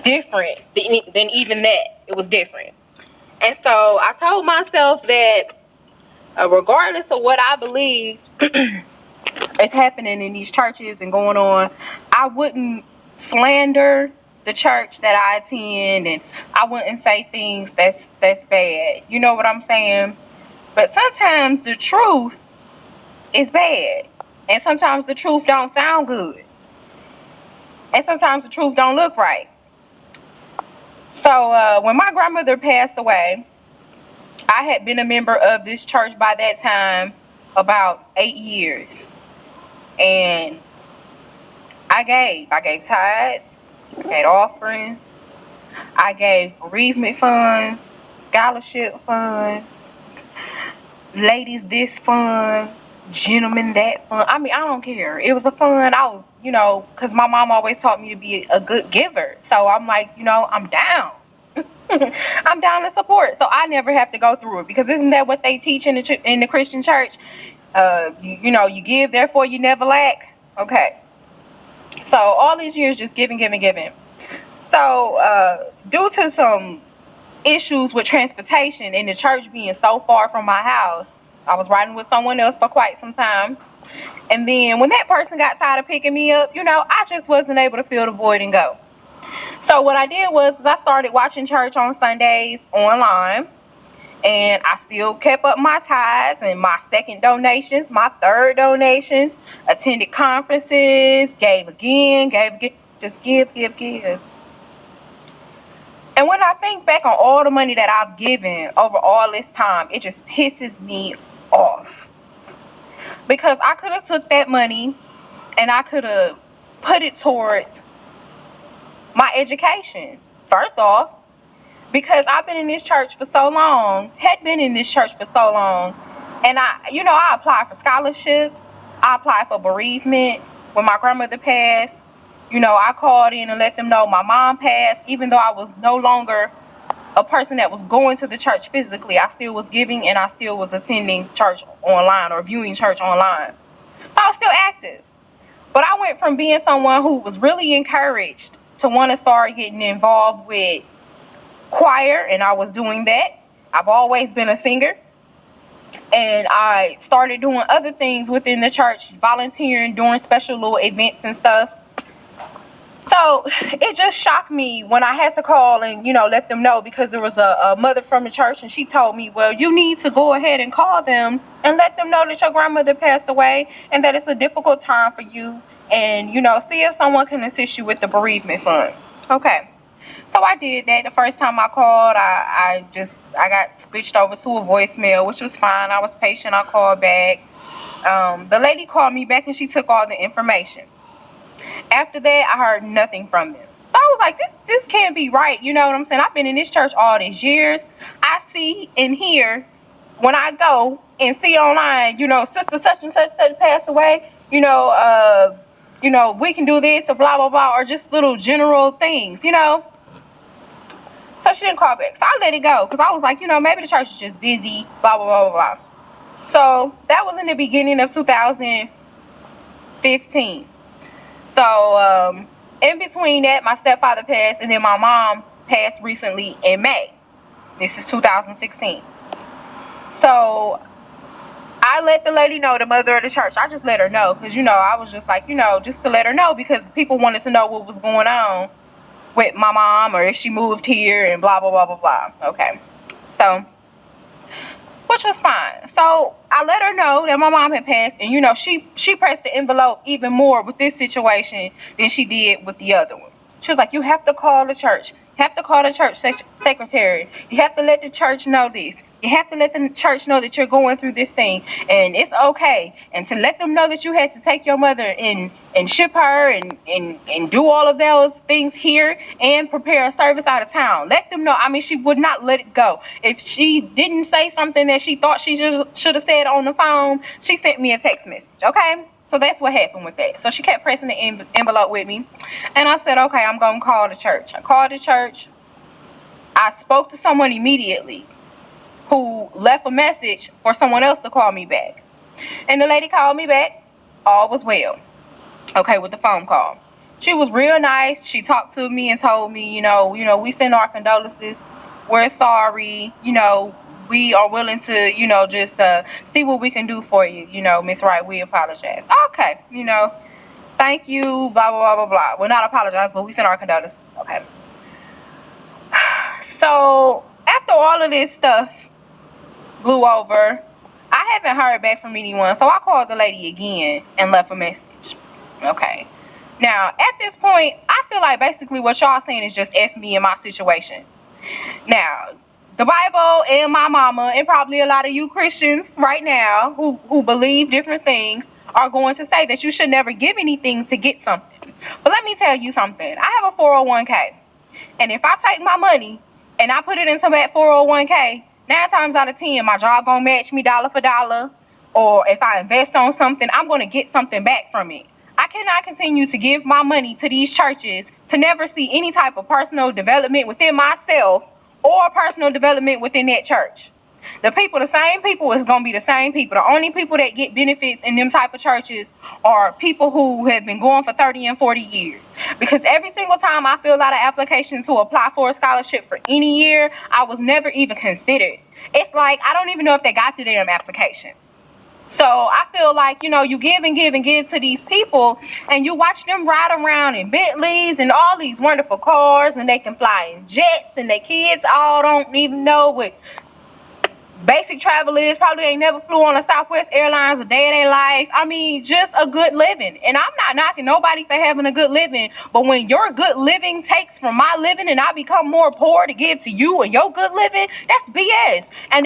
different than even that. It was different. And so I told myself that regardless of what I believe is happening in these churches and going on, I wouldn't slander the church that I attend, and I wouldn't say things that's bad. You know what I'm saying? But sometimes the truth is bad, and sometimes the truth don't sound good, and sometimes the truth don't look right. So when my grandmother passed away, I had been a member of this church by that time about 8 years, and I gave tithes, I gave offerings, I gave bereavement funds, scholarship funds, ladies this fund, gentlemen that fund. I mean, I don't care. It was a fund. I was, because my mom always taught me to be a good giver. So I'm like, I'm down. I'm down to support. So I never have to go through it, because isn't that what they teach in the Christian church? You give, therefore you never lack. Okay. So all these years just giving. So due to some issues with transportation and the church being so far from my house, I was riding with someone else for quite some time. And then when that person got tired of picking me up, I just wasn't able to fill the void and go. So what I did was I started watching church on Sundays online, and I still kept up my tithes and my second donations, my third donations, attended conferences, gave again, just give. And when I think back on all the money that I've given over all this time, it just pisses me off. Because I could have took that money and I could have put it towards my education. First off, because I've been in this church for so long, and I applied for scholarships, I applied for bereavement. When my grandmother passed, I called in and let them know my mom passed. Even though I was no longer a person that was going to the church physically, I still was giving and I still was attending church online or viewing church online. So I was still active. But I went from being someone who was really encouraged to want to start getting involved with choir, and I was doing that. I've always been a singer. And I started doing other things within the church, volunteering, doing special little events and stuff. So it just shocked me when I had to call and, let them know, because there was a mother from the church, and she told me, well, you need to go ahead and call them and let them know that your grandmother passed away and that it's a difficult time for you, and, see if someone can assist you with the bereavement fund. Okay. So I did that. The first time I called, I got switched over to a voicemail, which was fine. I was patient. I called back. The lady called me back and she took all the information. After that, I heard nothing from them. So I was like, this can't be right. You know what I'm saying? I've been in this church all these years. I see and hear when I go and see online, sister such and such passed away, we can do this or blah, blah, blah, or just little general things, So she didn't call back. So I let it go, because I was like, maybe the church is just busy, blah, blah, blah, blah, blah. So that was in the beginning of 2015. So in between that, my stepfather passed, and then my mom passed recently in May. This is 2016. So I let the lady know, the mother of the church. I just let her know, because, I was just like, just to let her know, because people wanted to know what was going on with my mom, or if she moved here and blah, blah, blah, blah, blah. Okay. So, which was fine. So I let her know that my mom had passed, and she pressed the envelope even more with this situation than she did with the other one. She was like, you have to call the church. You have to call the church secretary. You have to let the church know this. You have to let the church know that you're going through this thing, and it's okay. And to let them know that you had to take your mother and ship her and do all of those things here and prepare a service out of town. Let them know. I mean, she would not let it go. If she didn't say something that she thought she should have said on the phone, she sent me a text message, okay? So that's what happened with that. So she kept pressing the envelope with me. And I said, okay, I'm going to call the church. I called the church. I spoke to someone immediately who left a message for someone else to call me back. And the lady called me back. All was well. Okay, with the phone call. She was real nice. She talked to me and told me, we send our condolences. We're sorry. We are willing to, just see what we can do for you. Miss Wright, we apologize. Okay, thank you, blah, blah, blah, blah, blah. Well, not apologize, but we send our condolences. Okay. So, after all of this stuff blew over, I haven't heard back from anyone. So, I called the lady again and left a message. Okay. Now, at this point, I feel like basically what y'all saying is just F me in my situation. Now, the Bible and my mama and probably a lot of you Christians right now who believe different things are going to say that you should never give anything to get something. But let me tell you something. I have a 401k. And if I take my money and I put it into that 401k, 9 times out of 10, my job gonna match me dollar for dollar. Or if I invest on something, I'm gonna get something back from it. I cannot continue to give my money to these churches to never see any type of personal development within myself or personal development within that church. The same people is going to be the same people. The only people that get benefits in them type of churches are people who have been going for 30 and 40 years. Because every single time I filled out an application to apply for a scholarship for any year, I was never even considered. It's like, I don't even know if they got the damn application. So I feel like, you give and give and give to these people and you watch them ride around in Bentleys and all these wonderful cars and they can fly in jets and their kids all don't even know what basic travel is. Probably ain't never flew on a Southwest Airlines a day of their life. I mean, just a good living. And I'm not knocking nobody for having a good living, but when your good living takes from my living and I become more poor to give to you and your good living, that's BS. And